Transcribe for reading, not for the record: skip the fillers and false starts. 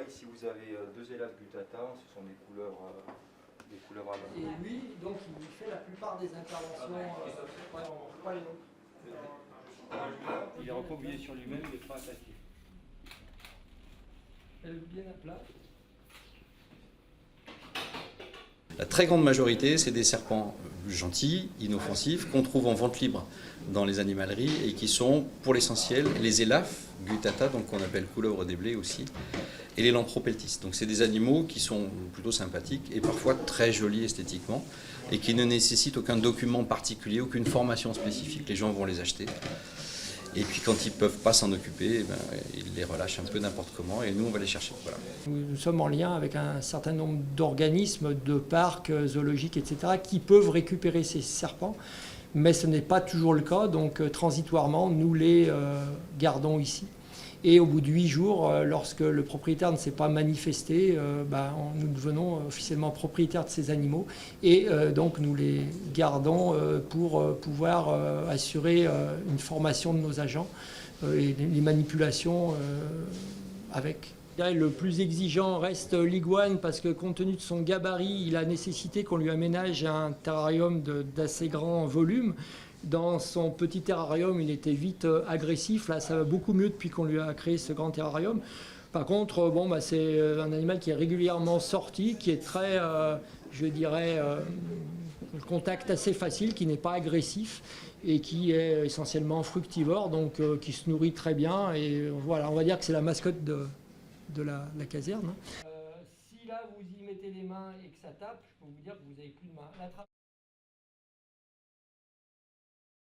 ici vous avez deux élèves gutata, ce sont des couleurs allemandes. Et lui, donc, il fait la plupart des interventions. Pas les nôtres. Il est recroquevillé sur lui-même, il n'est pas attaqué. Elle est bien à plat. La très grande majorité, c'est des serpents gentils, inoffensifs, qu'on trouve en vente libre dans les animaleries et qui sont, pour l'essentiel, les élaphes, gutata, donc qu'on appelle couleuvre des blés aussi, et les lampropeltis. Donc c'est des animaux qui sont plutôt sympathiques et parfois très jolis esthétiquement et qui ne nécessitent aucun document particulier, aucune formation spécifique. Les gens vont les acheter. Et puis quand ils ne peuvent pas s'en occuper, ils les relâchent un peu n'importe comment et nous on va les chercher. Voilà. Nous sommes en lien avec un certain nombre d'organismes, de parcs zoologiques, etc., qui peuvent récupérer ces serpents, mais ce n'est pas toujours le cas, donc transitoirement nous les gardons ici. Et au bout de 8 jours, lorsque le propriétaire ne s'est pas manifesté, nous devenons officiellement propriétaires de ces animaux et donc nous les gardons pour pouvoir assurer une formation de nos agents et les manipulations avec. Le plus exigeant reste l'iguane parce que compte tenu de son gabarit, il a nécessité qu'on lui aménage un terrarium d'assez grand volume. Dans son petit terrarium, il était vite agressif. Là, ça va beaucoup mieux depuis qu'on lui a créé ce grand terrarium. Par contre, c'est un animal qui est régulièrement sorti, qui est très, le contact assez facile, qui n'est pas agressif et qui est essentiellement fructivore, donc qui se nourrit très bien. Et voilà, on va dire que c'est la mascotte de la caserne. Si là, vous y mettez les mains et que ça tape, je peux vous dire que vous n'avez plus de main.